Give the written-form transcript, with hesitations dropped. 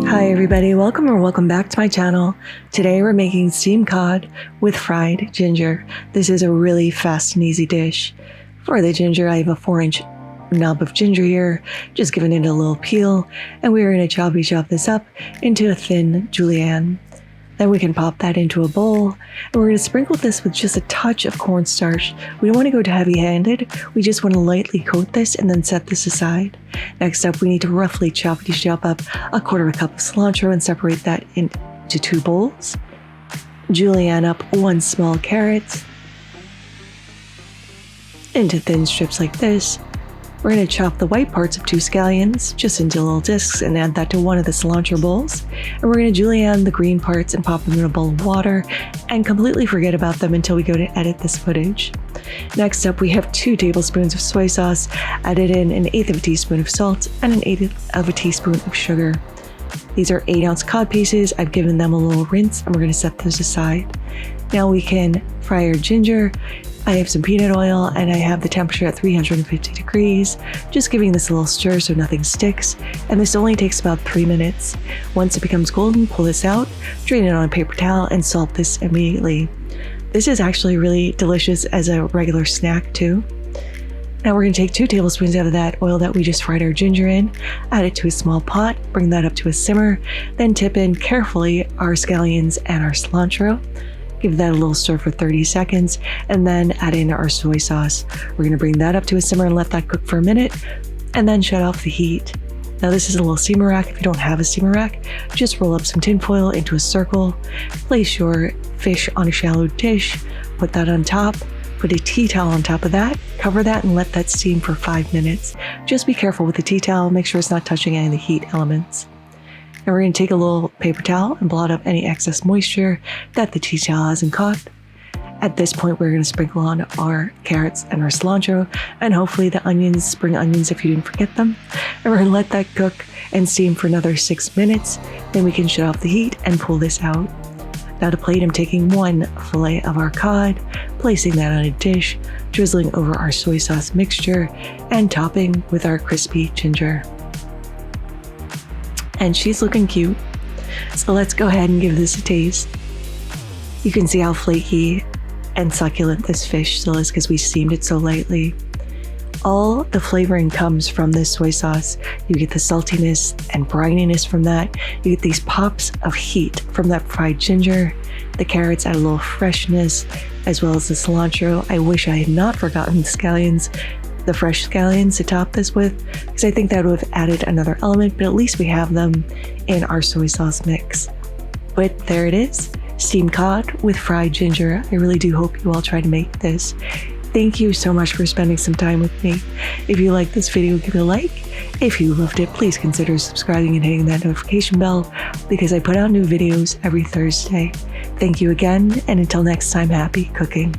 Hi everybody, welcome back to my channel. Today we're making steamed cod with fried ginger. This is a really fast and easy dish. For the ginger, I have a 4-inch knob of ginger here, just giving it a little peel, and we're going to chop this up into a thin julienne. Then we can pop that into a bowl, and we're going to sprinkle this with just a touch of cornstarch. We don't want to go too heavy-handed, we just want to lightly coat this and then set this aside. Next up, we need to roughly chop up a 1/4 cup of cilantro and separate that into 2 bowls. Julienne up 1 small carrot into thin strips like this. We're going to chop the white parts of 2 scallions just into little discs and add that to one of the cilantro bowls. And we're going to julienne the green parts and pop them in a bowl of water and completely forget about them until we go to edit this footage. Next up, we have 2 tablespoons of soy sauce, added in 1/8 of a teaspoon of salt and 1/8 of a teaspoon of sugar. These are 8-ounce cod pieces. I've given them a little rinse and we're going to set those aside. Now we can fry our ginger. I have some peanut oil and I have the temperature at 350 degrees, just giving this a little stir so nothing sticks, and this only takes about 3 minutes. Once it becomes golden, pull this out, drain it on a paper towel, and salt this immediately. This is actually really delicious as a regular snack too. Now we're going to take 2 tablespoons out of that oil that we just fried our ginger in, add it to a small pot, bring that up to a simmer, then tip in carefully our scallions and our cilantro. Give that a little stir for 30 seconds and then add in our soy sauce. We're going to bring that up to a simmer and let that cook for a minute and then shut off the heat. Now this is a little steamer rack. If you don't have a steamer rack, just roll up some tin foil into a circle, place your fish on a shallow dish, put that on top, put a tea towel on top of that, cover that and let that steam for 5 minutes. Just be careful with the tea towel, make sure it's not touching any of the heat elements. Now we're going to take a little paper towel and blot up any excess moisture that the tea towel hasn't caught. At this point, we're going to sprinkle on our carrots and our cilantro, and hopefully the onions, spring onions if you didn't forget them. And we're going to let that cook and steam for another 6 minutes. Then we can shut off the heat and pull this out. Now to plate, I'm taking 1 fillet of our cod, placing that on a dish, drizzling over our soy sauce mixture, and topping with our crispy ginger. And she's looking cute, so let's go ahead and give this a taste. You can see how flaky and succulent this fish still is because we steamed it so lightly. All the flavoring comes from this soy sauce. You get the saltiness and brininess from that. You get these pops of heat from that fried ginger. The carrots add a little freshness, as well as the cilantro. I wish I had not forgotten the scallions, the fresh scallions to top this with, because I think that would have added another element, but at least we have them in our soy sauce mix. But there it is, steamed cod with fried ginger. I really do hope you all try to make this. Thank you so much for spending some time with me. If you liked this video, give it a like. If you loved it, please consider subscribing and hitting that notification bell because I put out new videos every Thursday. Thank you again, and until next time, happy cooking.